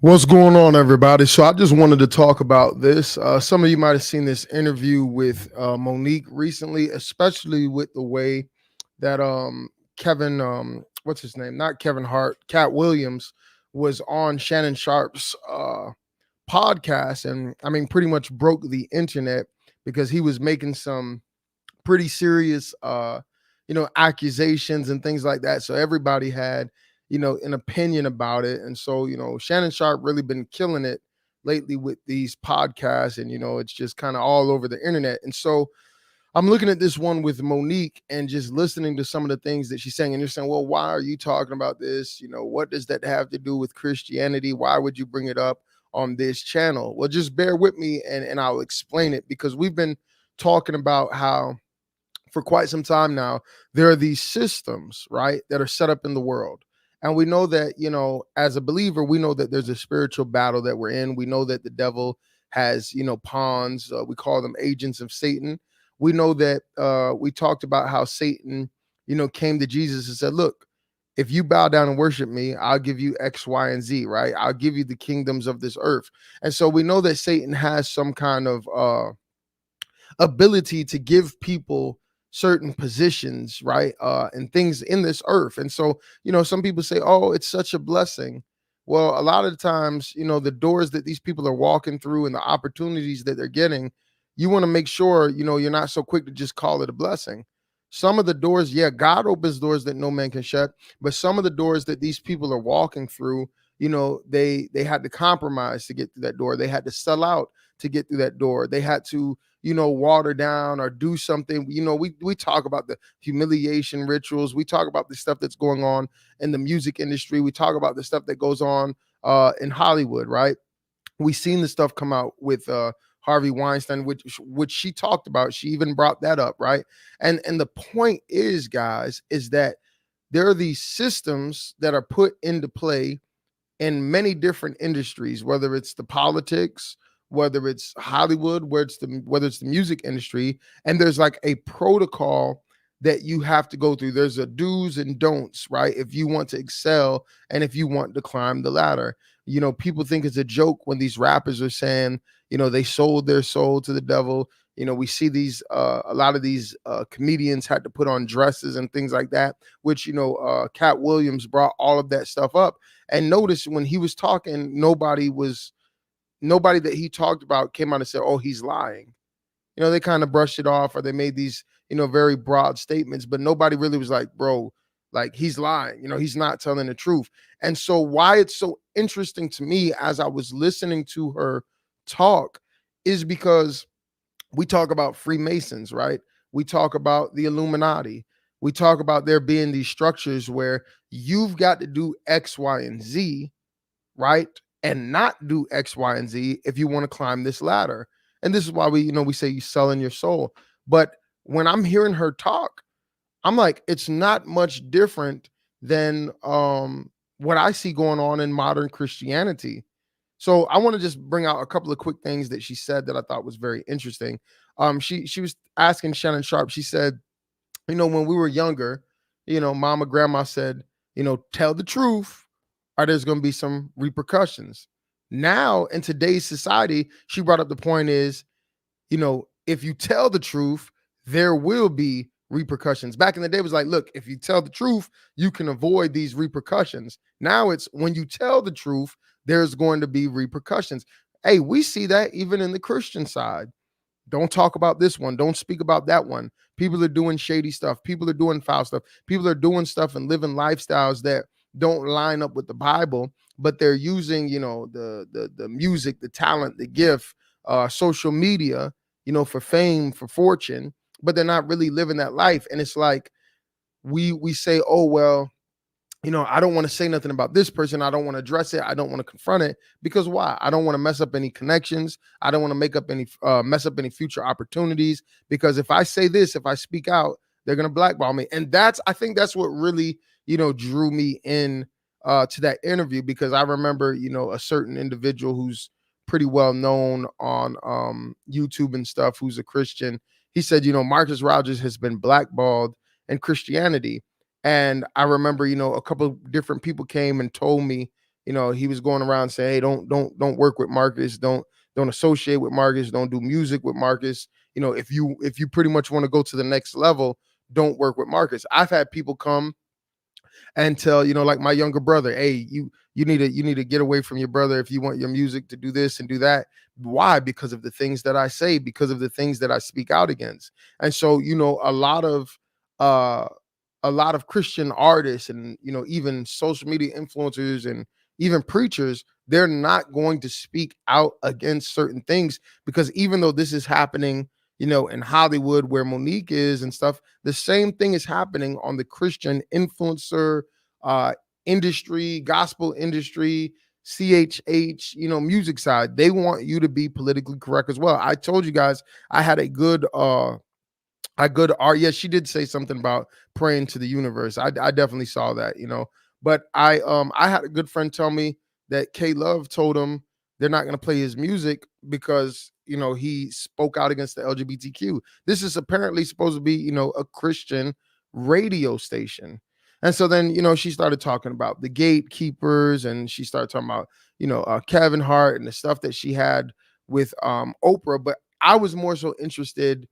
What's going on, everybody? So I just wanted to talk about this. Some of you might have seen this interview with Monique recently, especially with the way that Kevin, what's his name? Not Kevin Hart, Cat Williams was on Shannon Sharpe's podcast, and I mean, pretty much broke the internet because he was making some pretty serious accusations and things like that. So everybody had an opinion about it. And so Shannon Sharp really been killing it lately with these podcasts, and it's just kind of all over the internet. And so I'm looking at this one with Monique and just listening to some of the things that she's saying, and you're saying, well, why are you talking about this? What does that have to do with Christianity? Why would you bring it up on this channel? Well, just bear with me, and I'll explain it, because we've been talking about how for quite some time now, there are these systems, right, that are set up in the world. And we know that, as a believer, we know that there's a spiritual battle that we're in. We know that the devil has, pawns. We call them agents of Satan. We know that we talked about how Satan, came to Jesus and said, look, if you bow down and worship me, I'll give you X, Y, and Z, right? I'll give you the kingdoms of this earth. And so we know that Satan has some kind of ability to give people certain positions, right? And things in this earth. And so, some people say, oh, it's such a blessing. Well, a lot of the times, the doors that these people are walking through and the opportunities that they're getting, you want to make sure, you're not so quick to just call it a blessing. Some of the doors, yeah, God opens doors that no man can shut, but some of the doors that these people are walking through, they had to compromise to get through that door. They had to sell out to get through that door. They had to water down or do something. We talk about the humiliation rituals. We talk about the stuff that's going on in the music industry. We talk about the stuff that goes on in Hollywood, right? We seen the stuff come out with Harvey Weinstein, which she talked about. She even brought that up, right? And the point is, guys, is that there are these systems that are put into play in many different industries, whether it's the politics, whether it's Hollywood, whether it's the music industry, and there's like a protocol that you have to go through. There's a do's and don'ts, right? If you want to excel and if you want to climb the ladder. People think it's a joke when these rappers are saying, they sold their soul to the devil. We see these a lot of these comedians had to put on dresses and things like that, which Cat Williams brought all of that stuff up. And notice when he was talking, nobody that he talked about came out and said, oh, he's lying. They kind of brushed it off, or they made these very broad statements, but nobody really was like, bro, like, he's lying. He's not telling the truth. And so why it's so interesting to me as I was listening to her talk is because we talk about Freemasons, right? We talk about the Illuminati. We talk about there being these structures where you've got to do X, Y, and Z, right? And not do X, Y, and Z if you want to climb this ladder. And this is why we say you selling your soul. But when I'm hearing her talk, I'm like, it's not much different than what I see going on in modern Christianity. So I want to just bring out a couple of quick things that she said that I thought was very interesting. She was asking Shannon Sharpe. She said, when we were younger, mama, grandma said, tell the truth or there's going to be some repercussions. Now, in today's society, she brought up the point is, if you tell the truth, there will be repercussions. Back in the day, it was like, look, if you tell the truth, you can avoid these repercussions. Now it's when you tell the truth, there's going to be repercussions. Hey, we see that even in the Christian side. Don't talk about this one. Don't speak about that one. People are doing shady stuff. People are doing foul stuff. People are doing stuff and living lifestyles that don't line up with the Bible, but they're using, the music, the talent, the gift, social media, for fame, for fortune, but they're not really living that life. And it's like we say, oh, well, I don't want to say nothing about this person. I don't want to address it. I don't want to confront it, because why? I don't want to mess up any connections. I don't want to mess up any future opportunities, because if I say this, if I speak out, they're going to blackball me. And I think that's what really, drew me in to that interview, because I remember, a certain individual who's pretty well known on YouTube and stuff, who's a Christian. He said, Marcus Rogers has been blackballed in Christianity. And I remember, a couple of different people came and told me, He was going around saying, "Hey, don't work with Marcus. Don't associate with Marcus. Don't do music with Marcus. If you pretty much want to go to the next level, don't work with Marcus." I've had people come and tell, like my younger brother, "Hey, you need to get away from your brother if you want your music to do this and do that." Why? Because of the things that I say, because of the things that I speak out against. And so, uh a lot of Christian artists and even social media influencers and even preachers, they're not going to speak out against certain things, because even though this is happening, in Hollywood where Monique is and stuff, the same thing is happening on the Christian influencer uh industry, gospel industry, CHH, music side. They want you to be politically correct as well. I told you guys I had a good art. Yeah, she did say something about praying to the universe. I definitely saw that, But I had a good friend tell me that K Love told him they're not going to play his music because he spoke out against the LGBTQ. This is apparently supposed to be a Christian radio station. And so then she started talking about the gatekeepers, and she started talking about Kevin Hart and the stuff that she had with Oprah. But I was more so interested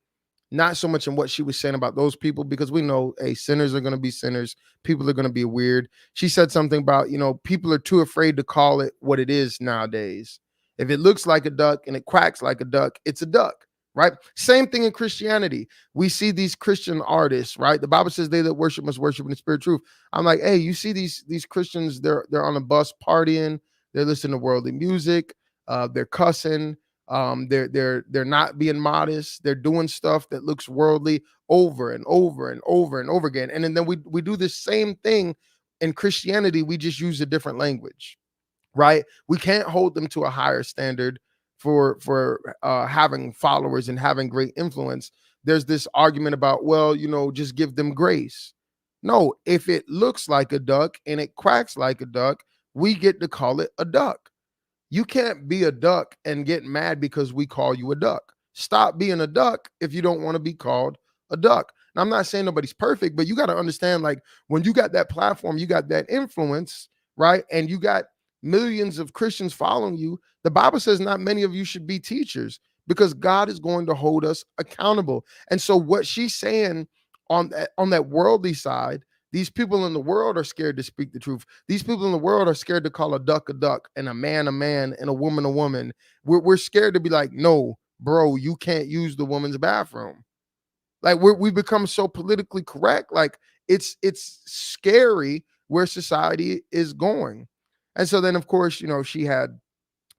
not so much in what she was saying about those people, because we know, hey, sinners are going to be sinners. People are going to be weird. She said something about, people are too afraid to call it what it is nowadays. If it looks like a duck and it quacks like a duck, it's a duck, right? Same thing in Christianity. We see these Christian artists, right? The Bible says they that worship must worship in the spirit of truth. I'm like, hey, you see these Christians, they're on a bus partying, they're listening to worldly music, they're cussing, they're not being modest. They're doing stuff that looks worldly over and over and over and over again. And then we do the same thing in Christianity. We just use a different language, right? We can't hold them to a higher standard for having followers and having great influence. There's this argument about, well, just give them grace. No, if it looks like a duck and it quacks like a duck, we get to call it a duck. You can't be a duck and get mad because we call you a duck. Stop being a duck if you don't want to be called a duck. Now, I'm not saying nobody's perfect, but you got to understand, like, when you got that platform, you got that influence, right? And you got millions of Christians following you. The Bible says not many of you should be teachers, because God is going to hold us accountable. And so what she's saying on that worldly side, these people in the world are scared to speak the truth. These people in the world are scared to call a duck and a man and a woman a woman. We're scared to be like, no, bro, you can't use the woman's bathroom. Like we become so politically correct. Like it's scary where society is going. And so then, of course, she had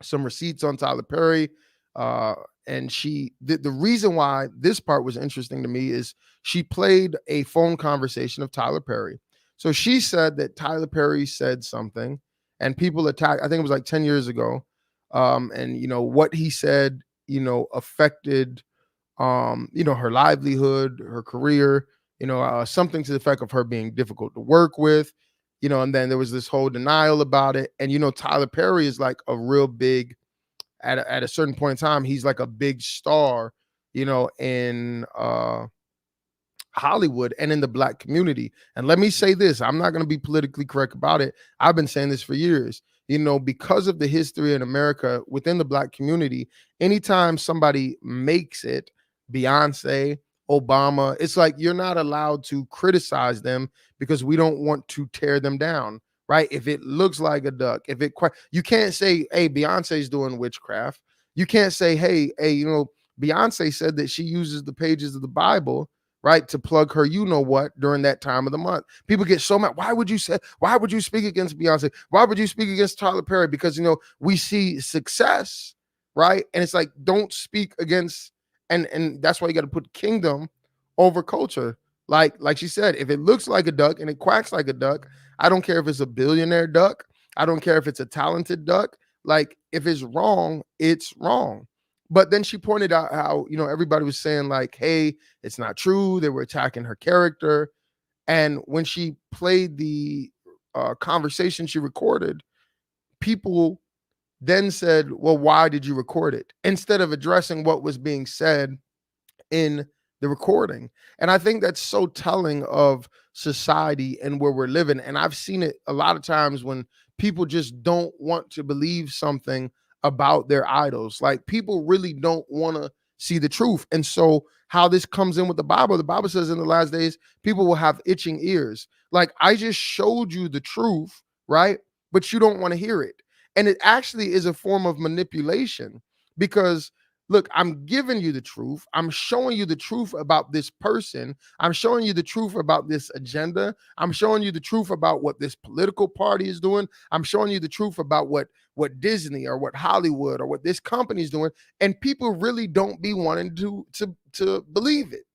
some receipts on Tyler Perry. Uh, and the reason why this part was interesting to me is she played a phone conversation of Tyler Perry. So she said that Tyler Perry said something, and people attacked. I think it was like 10 years ago. And what he said, affected her livelihood, her career, something to the effect of her being difficult to work with, and then there was this whole denial about it. And Tyler Perry is like a real big, at a certain point in time, he's like a big star, in Hollywood and in the Black community. And let me say this, I'm not going to be politically correct about it. I've been saying this for years. Because of the history in America within the Black community, anytime somebody makes it, Beyonce, Obama, it's like you're not allowed to criticize them because we don't want to tear them down, right? If it looks like a duck, you can't say, hey, Beyonce's doing witchcraft. You can't say, hey, Beyonce said that she uses the pages of the Bible, right, to plug her what during that time of the month. People get so mad. Why would you speak against Beyonce? Why would you speak against Tyler Perry? Because we see success, right? And it's like, don't speak against, and that's why you got to put kingdom over culture. Like she said, if it looks like a duck and it quacks like a duck, I don't care if it's a billionaire duck. I don't care if it's a talented duck. Like, if it's wrong, it's wrong. But then she pointed out how, everybody was saying like, hey, it's not true. They were attacking her character. And when she played the conversation she recorded, people then said, well, why did you record it? Instead of addressing what was being said in the recording. And I think that's so telling of society and where we're living. And I've seen it a lot of times when people just don't want to believe something about their idols. Like people really don't want to see the truth. And so how this comes in with the Bible says in the last days, people will have itching ears. Like I just showed you the truth, right? But you don't want to hear it. And it actually is a form of manipulation because look, I'm giving you the truth. I'm showing you the truth about this person. I'm showing you the truth about this agenda. I'm showing you the truth about what this political party is doing. I'm showing you the truth about what Disney or what Hollywood or what this company is doing, and people really don't be wanting to believe it.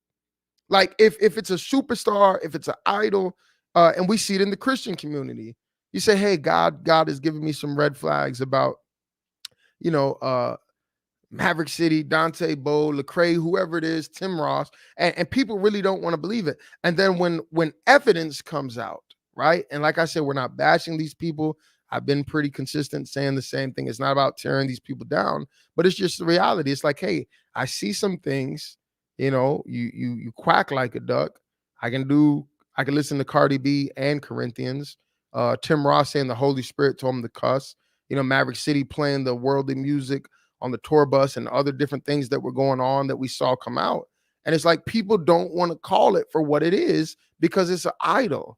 Like if it's a superstar, if it's an idol, and we see it in the Christian community, you say, "Hey, God is giving me some red flags about you know Maverick City, Dante Bowe, Lecrae, whoever it is, Tim Ross, and people really don't want to believe it. And then when evidence comes out, right? And like I said, we're not bashing these people. I've been pretty consistent saying the same thing. It's not about tearing these people down, but it's just the reality. It's like, hey, I see some things, you quack like a duck. I can do, I can listen to Cardi B and Corinthians. Tim Ross saying the Holy Spirit told him to cuss. Maverick City playing the worldly music on the tour bus and other different things that were going on that we saw come out. And it's like people don't want to call it for what it is because it's an idol.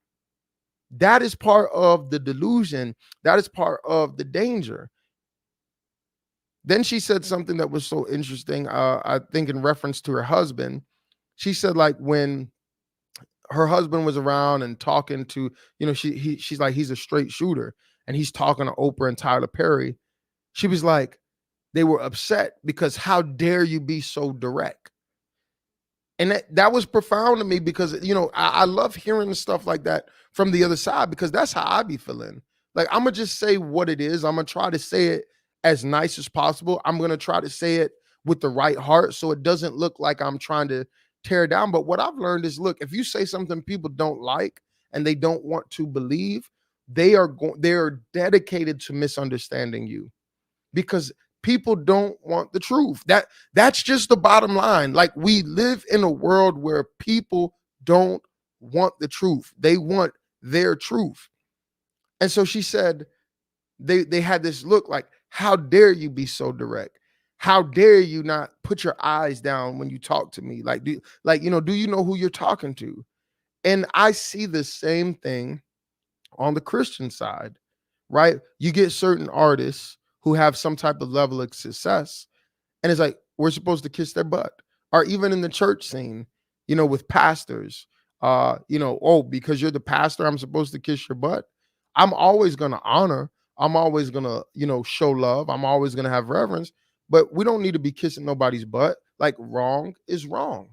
That is part of the delusion. That is part of the danger. Then she said something that was so interesting. I think in reference to her husband, she said like when her husband was around and talking to, she's like, he's a straight shooter and he's talking to Oprah and Tyler Perry. She was like, they were upset because how dare you be so direct? And that was profound to me because, I love hearing stuff like that from the other side because that's how I be feeling. Like, I'm going to just say what it is. I'm going to try to say it as nice as possible. I'm going to try to say it with the right heart so it doesn't look like I'm trying to tear down. But what I've learned is, look, if you say something people don't like and they don't want to believe, they're dedicated to misunderstanding you because people don't want the truth. That's just the bottom line. Like we live in a world where people don't want the truth. They want their truth. And so she said they had this look like, how dare you be so direct? How dare you not put your eyes down when you talk to me? Like, do you know who you're talking to? And I see the same thing on the Christian side, right? You get certain artists who have some type of level of success, and it's like we're supposed to kiss their butt. Or even in the church scene, with pastors, oh, because you're the pastor, I'm supposed to kiss your butt. I'm always gonna honor, I'm always gonna, show love, I'm always gonna have reverence, but we don't need to be kissing nobody's butt. Like wrong is wrong,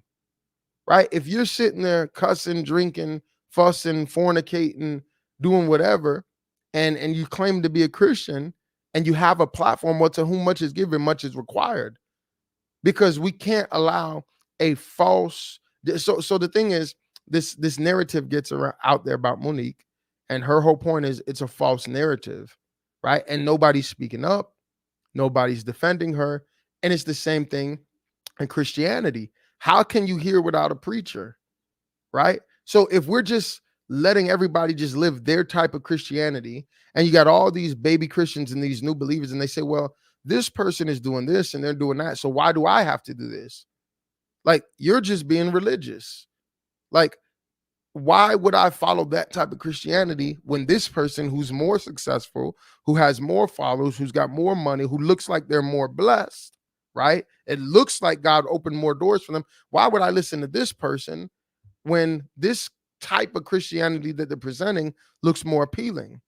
right? If you're sitting there cussing, drinking, fussing, fornicating, doing whatever, and you claim to be a Christian and you have a platform, well, to whom much is given, much is required. Because we can't allow a false. So the thing is, this narrative gets out there about Monique, and her whole point is it's a false narrative, right? And nobody's speaking up, nobody's defending her, and it's the same thing in Christianity. How can you hear without a preacher, right? So if we're just letting everybody just live their type of Christianity, and you got all these baby Christians and these new believers, and they say, well, this person is doing this and they're doing that, so why do I have to do this? Like, you're just being religious. Like, why would I follow that type of Christianity when this person who's more successful, who has more followers, who's got more money, who looks like they're more blessed, right? It looks like God opened more doors for them. Why would I listen to this person when this type of Christianity that they're presenting looks more appealing?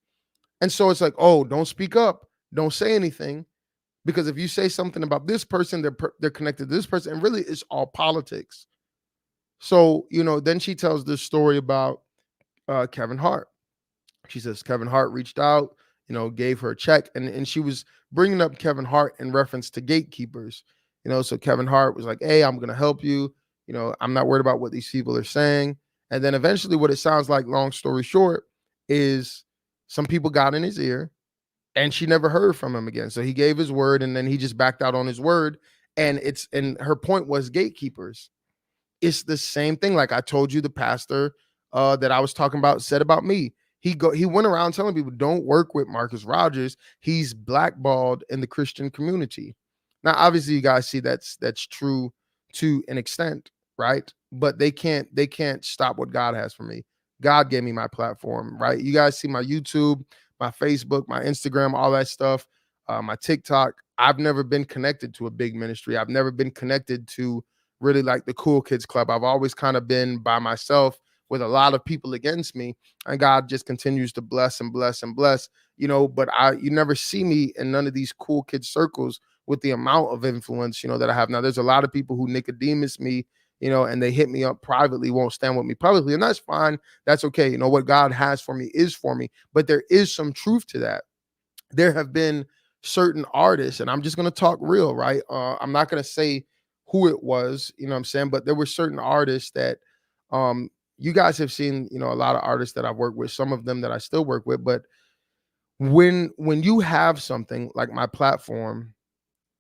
And so it's like, oh, don't speak up, don't say anything, because if you say something about this person, they're connected to this person, and really it's all politics. So, then she tells this story about Kevin Hart. She says Kevin Hart reached out, gave her a check, and she was bringing up Kevin Hart in reference to gatekeepers. So Kevin Hart was like, hey, I'm going to help you. I'm not worried about what these people are saying. And then eventually what it sounds like, long story short, is some people got in his ear and she never heard from him again. So he gave his word and then he just backed out on his word. And her point was gatekeepers. It's the same thing. Like I told you, the pastor that I was talking about said about me. he went around telling people, don't work with Marcus Rogers. He's blackballed in the Christian community. Now, obviously, you guys see that's true to an extent, right? But they can't stop what God has for me. God gave me my platform, right? You guys see my YouTube, my Facebook, my Instagram, all that stuff, my TikTok. I've never been connected to a big ministry. I've never been connected to really like the cool kids club. I've always kind of been by myself with a lot of people against me, and God just continues to bless and bless and bless, but you never see me in none of these cool kids circles with the amount of influence, that I have now. There's a lot of people who Nicodemus me, and they hit me up privately, won't stand with me publicly, and that's fine. That's okay. What God has for me is for me, but there is some truth to that. There have been certain artists, and I'm just going to talk real, right? I'm not going to say who it was, what I'm saying, but there were certain artists that um you guys have seen, a lot of artists that I've worked with, some of them that I still work with, but when you have something like my platform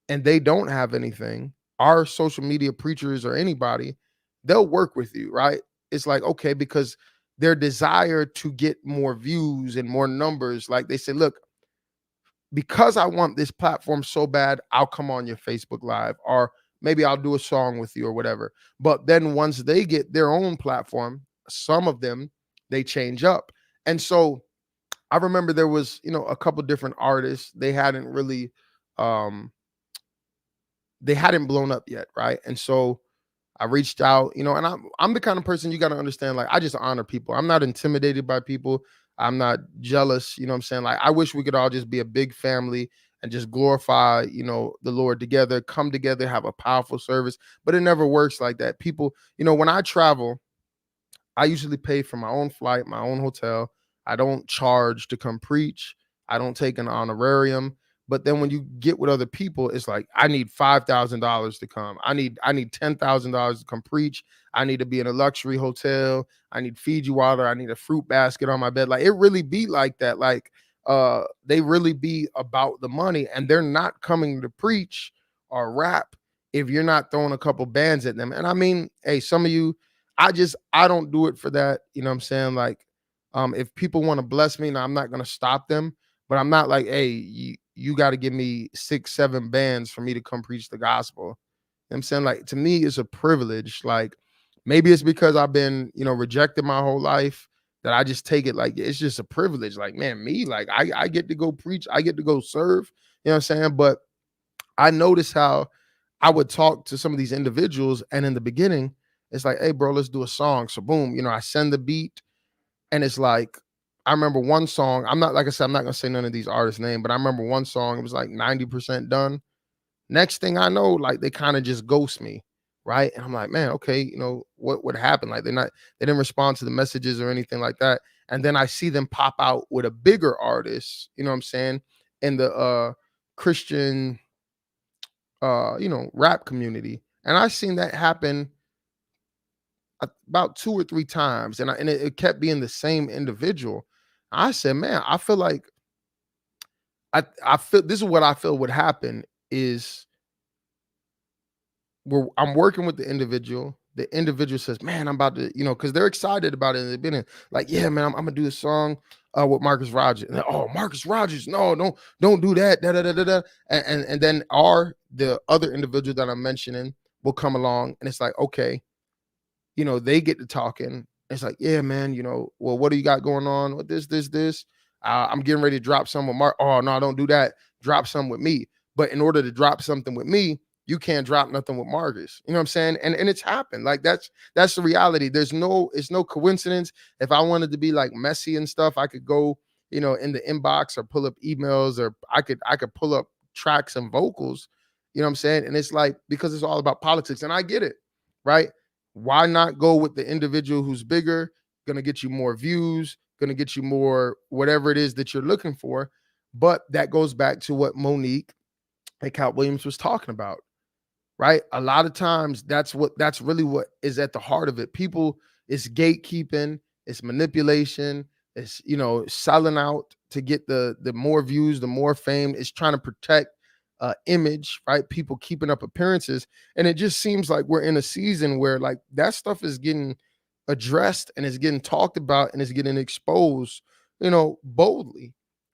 and they don't have anything, our social media preachers or anybody, they'll work with you, right? It's like, okay, because their desire to get more views and more numbers, like they say, look, because I want this platform so bad, I'll come on your Facebook Live, or maybe I'll do a song with you or whatever. But then once they get their own platform, some of them, they change up. And so I remember there was, a couple different artists. Um they hadn't blown up yet, right? And so I reached out, and I'm the kind of person, you got to understand, like, I just honor people. I'm not intimidated by people. I'm not jealous, what I'm saying? Like, I wish we could all just be a big family and just glorify, the Lord together, come together, have a powerful service, but it never works like that. People, when I travel, I usually pay for my own flight, my own hotel. I don't charge to come preach. I don't take an honorarium. But then when you get with other people, it's like, I need $5,000 to come. I need $10,000 to come preach. I need to be in a luxury hotel. I need Fiji water. I need a fruit basket on my bed. Like, it really be like that. Like, they really be about the money, and they're not coming to preach or rap if you're not throwing a couple bands at them. And I mean, hey, some of you, I don't do it for that. You know what I'm saying? Like, if people want to bless me, now I'm not gonna stop them, but I'm not like, hey, you got to give me 6, 7 bands for me to come preach the gospel. You know what I'm saying? Like, to me, it's a privilege. Like, maybe it's because I've been, rejected my whole life, that I just take it like it's just a privilege. Like, man, me, like I get to go preach, I get to go serve, you know what I'm saying? But I noticed how I would talk to some of these individuals, and in the beginning, it's like, hey, bro, let's do a song. So boom, I send the beat, and it's like, I remember one song. I'm not, like I said, I'm not gonna say none of these artists' name, but I remember one song, it was like 90% done. Next thing I know, like, they kind of just ghost me, right? And I'm like, man, okay, what happened? Like, they didn't respond to the messages or anything like that. And then I see them pop out with a bigger artist, you know what I'm saying, in the Christian rap community. And I seen that happen about 2 or 3 times, and it kept being the same individual. I said, man, I feel like I feel this is what I feel would happen is, I'm working with the individual. The individual says, man, I'm about to, because they're excited about it. And they've been like, yeah, man, I'm gonna do a song with Marcus Rogers. And oh, Marcus Rogers, no, don't do that. Da, da, da, da, da. And then the other individual that I'm mentioning will come along, and it's like, okay, they get to talking. It's like, yeah, man, well, what do you got going on with this? I'm getting ready to drop some with Mark. Oh, no, don't do that. Drop some with me. But in order to drop something with me, you can't drop nothing with Marcus. You know what I'm saying? And it's happened. Like, that's the reality. It's no coincidence. If I wanted to be like messy and stuff, I could go, in the inbox or pull up emails, or I could pull up tracks and vocals. You know what I'm saying? And it's like, because it's all about politics, and I get it, right? Why not go with the individual who's bigger, gonna get you more views, gonna get you more whatever it is that you're looking for? But that goes back to what Monique and Cat Williams was talking about, right? A lot of times that's really what is at the heart of it. People, it's gatekeeping, it's manipulation, it's selling out to get the more views, the more fame. It's trying to protect image, right? People keeping up appearances. And it just seems like we're in a season where, like, that stuff is getting addressed and it's getting talked about and it's getting exposed boldly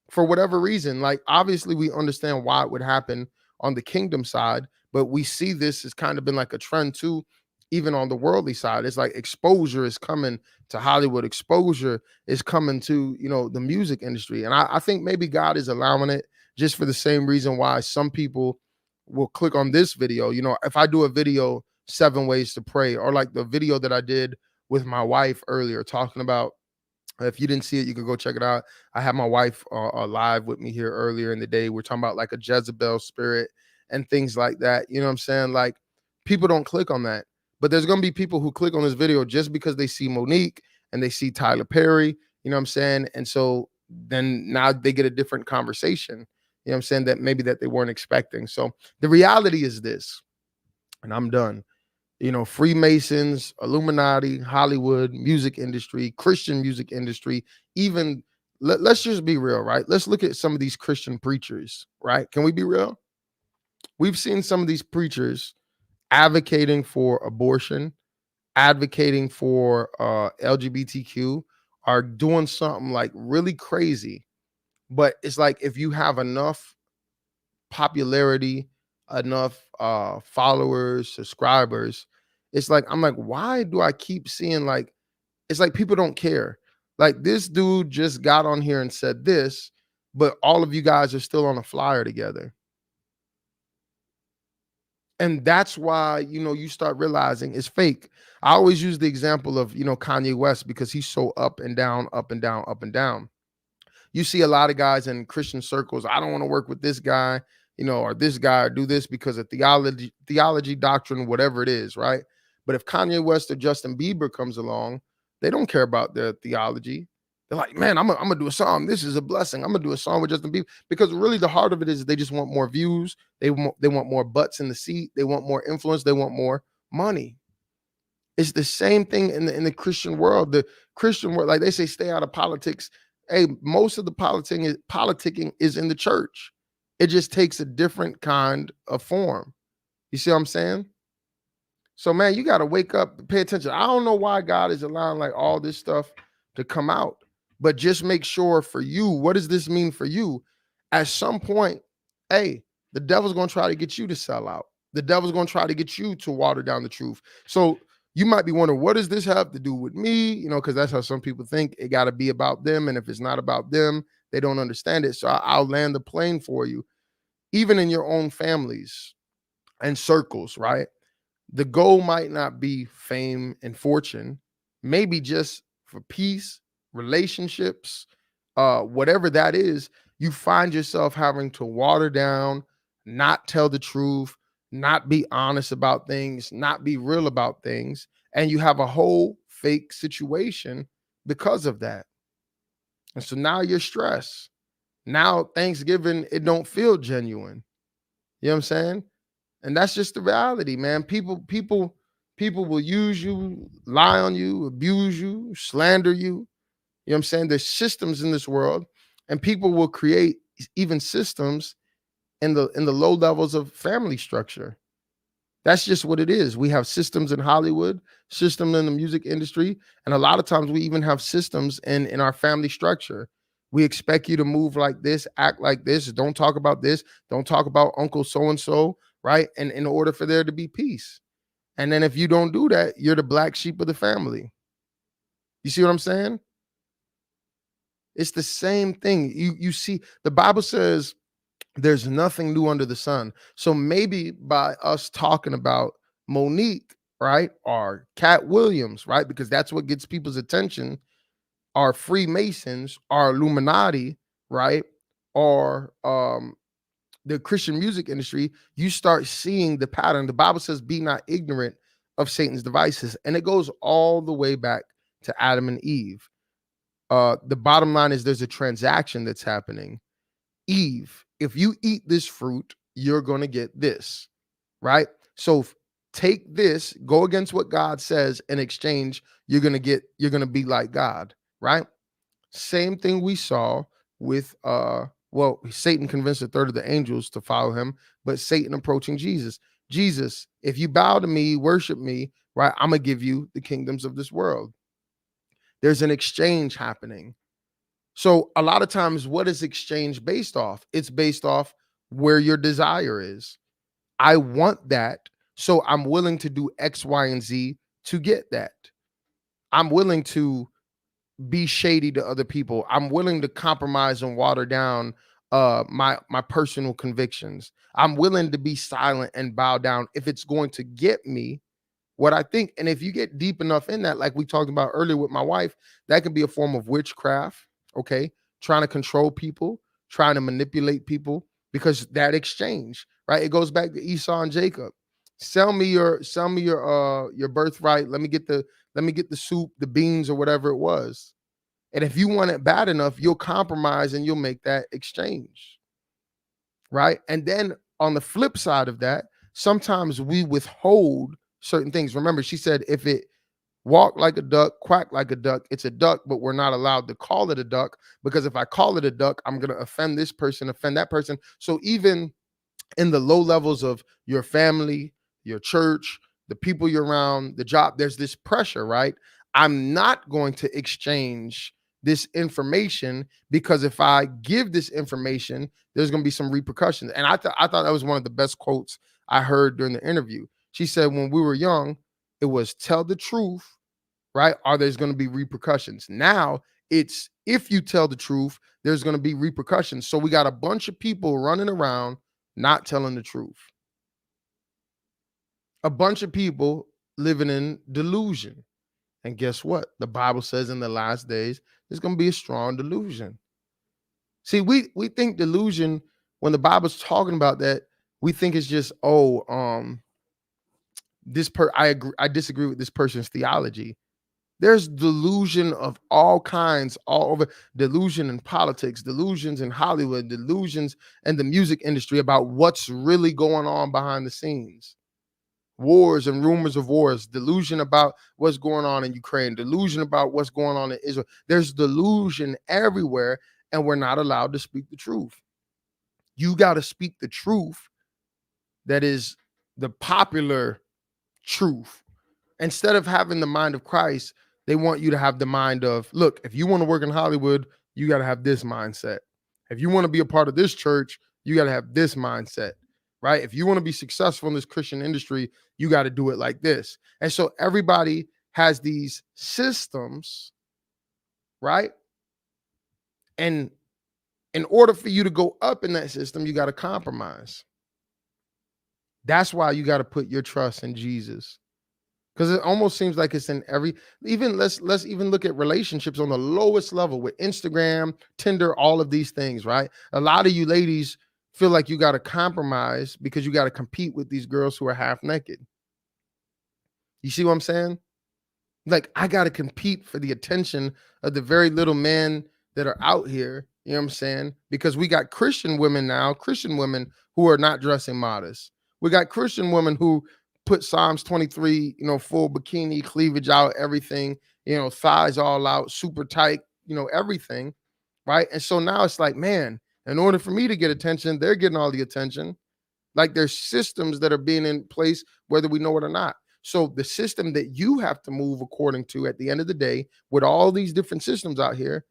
for whatever reason. Like, obviously, we understand why it would happen on the kingdom side, but we see this has kind of been like a trend too, even on the worldly side. It's like exposure is coming to Hollywood, exposure is coming to, the music industry. And I think maybe God is allowing it just for the same reason why some people will click on this video. If I do a video, 7 ways to pray, or like the video that I did with my wife earlier, talking about, if you didn't see it, you could go check it out. I had my wife live with me here earlier in the day. We're talking about like a Jezebel spirit and things like that. You know what I'm saying? Like, people don't click on that, but there's gonna be people who click on this video just because they see Monique and they see Tyler Perry. You know what I'm saying? And so then now they get a different conversation. You know what I'm saying? That maybe that they weren't expecting. So the reality is this, and I'm done. Freemasons, Illuminati, Hollywood, music industry, Christian music industry, even let's just be real, right? Let's look at some of these Christian preachers, right? Can we be real? We've seen some of these preachers advocating for abortion, advocating for LGBTQ, are doing something like really crazy. But it's like, if you have enough popularity, enough followers, subscribers, it's like, I'm like, why do I keep seeing, like, it's like people don't care. Like, this dude just got on here and said this, but all of you guys are still on a flyer together. And that's why, you start realizing it's fake. I always use the example of, Kanye West, because he's so up and down, up and down, up and down. You see a lot of guys in Christian circles, I don't want to work with this guy, or this guy, or do this because of theology, doctrine, whatever it is, right? But if Kanye West or Justin Bieber comes along, they don't care about their theology. They're like, man, I'm gonna do a song. This is a blessing. I'm gonna do a song with Justin Bieber, because really the heart of it is they just want more views. They want more butts in the seat. They want more influence. They want more money. It's the same thing in the Christian world. The Christian world, like they say, stay out of politics. Hey, most of the politicking is in the church. It just takes a different kind of form. You see what I'm saying? So, man, you got to wake up, pay attention. I don't know why God is allowing like all this stuff to come out, but just make sure for you, what does this mean for you? At some point, hey, the devil's going to try to get you to sell out. The devil's going to try to get you to water down the truth. So you might be wondering, what does this have to do with me? Because that's how some people think. It got to be about them. And if it's not about them, they don't understand it. So I'll land the plane for you, even in your own families and circles, right? The goal might not be fame and fortune, maybe just for peace, relationships, whatever that is. You find yourself having to water down, not tell the truth, not be honest about things, not be real about things, and you have a whole fake situation because of that. And so now you're stressed. Now Thanksgiving, it don't feel genuine. You know what I'm saying? And that's just the reality, man. People will use you, lie on you, abuse you, slander you. You know what I'm saying? There's systems in this world, and people will create even systems in the low levels of family structure. That's just what it is. We have systems in Hollywood, system in the music industry, and a lot of times we even have systems in our family structure. We expect you to move like this, act like this, don't talk about this, don't talk about Uncle so and so, right? And in order for there to be peace. And then if you don't do that, you're the black sheep of the family. You see what I'm saying? It's the same thing. You see, the Bible says there's nothing new under the sun. So maybe by us talking about Monique, right, or Cat Williams, right, because that's what gets people's attention, are Freemasons, are Illuminati, right, or the Christian music industry, you start seeing the pattern. The Bible says, be not ignorant of Satan's devices. And it goes all the way back to Adam and Eve. The bottom line is there's a transaction that's happening. Eve, if you eat this fruit, you're going to get this, right? So take this, go against what God says, in exchange, you're going to be like God, right? Same thing we saw with Satan convinced a third of the angels to follow him, but Satan approaching Jesus. Jesus, if you bow to me, worship me, right, I'm going to give you the kingdoms of this world. There's an exchange happening. So a lot of times, what is exchange based off? It's based off where your desire is. I want that, so I'm willing to do X, Y, and Z to get that. I'm willing to be shady to other people. I'm willing to compromise and water down my personal convictions. I'm willing to be silent and bow down if it's going to get me what I think. And if you get deep enough in that, like we talked about earlier with my wife, that can be a form of witchcraft, okay? Trying to control people, trying to manipulate people, because that exchange, right? It goes back to Esau and Jacob. Sell me your birthright. Let me get the soup, the beans, or whatever it was. And if you want it bad enough, you'll compromise and you'll make that exchange, right? And then on the flip side of that, sometimes we withhold certain things. Remember, she said, if it walk like a duck, quack like a duck, it's a duck, but we're not allowed to call it a duck, because if I call it a duck, I'm going to offend this person, offend that person. So even in the low levels of your family, your church, the people you're around, the job, there's this pressure, right? I'm not going to exchange this information, because if I give this information, there's going to be some repercussions. And I thought that was one of the best quotes I heard during the interview. She said, when we were young, it was tell the truth, right? Or there's going to be repercussions. Now it's, if you tell the truth, there's going to be repercussions. So we got a bunch of people running around not telling the truth. A bunch of people living in delusion. And guess what? The Bible says in the last days, there's going to be a strong delusion. See, we think delusion, when the Bible's talking about that, we think it's just, I disagree with this person's theology. There's delusion of all kinds all over. Delusion in politics, delusions in Hollywood, delusions in the music industry about what's really going on behind the scenes. Wars and rumors of wars, delusion about what's going on in Ukraine, delusion about what's going on in Israel. There's delusion everywhere, and we're not allowed to speak the truth. You got to speak the truth that is the popular truth. Instead of having the mind of Christ, they want you to have the mind of, look, if you want to work in Hollywood, you got to have this mindset. If you want to be a part of this church, you got to have this mindset, right? If you want to be successful in this Christian industry, you got to do it like this. And so everybody has these systems, right? And in order for you to go up in that system, you got to compromise. That's why you got to put your trust in Jesus. Because it almost seems like it's in every, even let's even look at relationships on the lowest level with Instagram, Tinder, all of these things, right? A lot of you ladies feel like you got to compromise because you got to compete with these girls who are half naked. You see what I'm saying? Like, I got to compete for the attention of the very little men that are out here. You know what I'm saying? Because we got Christian women now, Christian women who are not dressing modest. We got Christian women who put Psalms 23, full bikini, cleavage out, everything, thighs all out, super tight, everything. Right. And so now it's like, man, in order for me to get attention, they're getting all the attention. Like, there's systems that are being in place, whether we know it or not. So the system that you have to move according to at the end of the day, with all these different systems out here,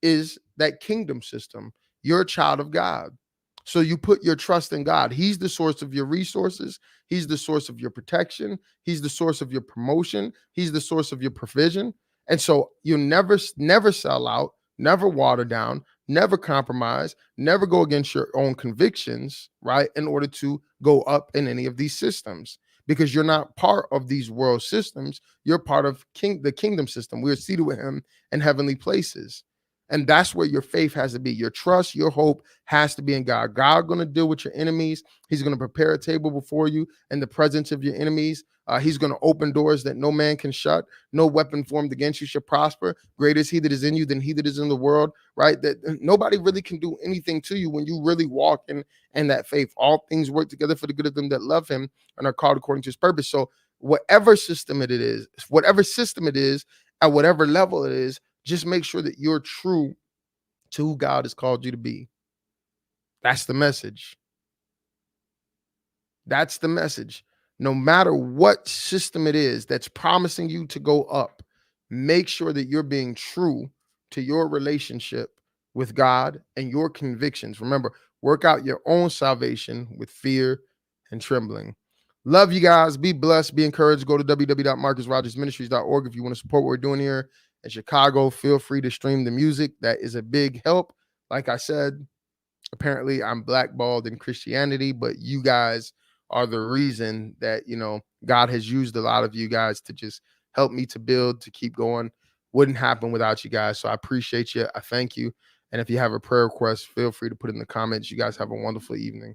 is that kingdom system. You're a child of God. So you put your trust in God. He's the source of your resources. He's the source of your protection. He's the source of your promotion. He's the source of your provision. And so you never sell out, never water down, never compromise, never go against your own convictions, right? In order to go up in any of these systems, because you're not part of these world systems. You're part of the kingdom system. We're seated with him in heavenly places. And that's where your faith has to be. Your trust, your hope has to be in God. God going to deal with your enemies. He's going to prepare a table before you in the presence of your enemies. He's going to open doors that no man can shut. No weapon formed against you shall prosper. Greater is he that is in you than he that is in the world, right? That nobody really can do anything to you when you really walk in that faith. All things work together for the good of them that love him and are called according to his purpose. So whatever system it is, at whatever level it is, just make sure that you're true to who God has called you to be. That's the message. That's the message. No matter what system it is that's promising you to go up, make sure that you're being true to your relationship with God and your convictions. Remember, work out your own salvation with fear and trembling. Love you guys. Be blessed. Be encouraged. Go to www.marcusrogersministries.org if you want to support what we're doing here in Chicago. Feel free to stream the music. That is a big help. Like I said, apparently I'm blackballed in Christianity, but you guys are the reason that, God has used a lot of you guys to just help me to build, to keep going. Wouldn't happen without you guys. So I appreciate you. I thank you. And if you have a prayer request, feel free to put it in the comments. You guys have a wonderful evening.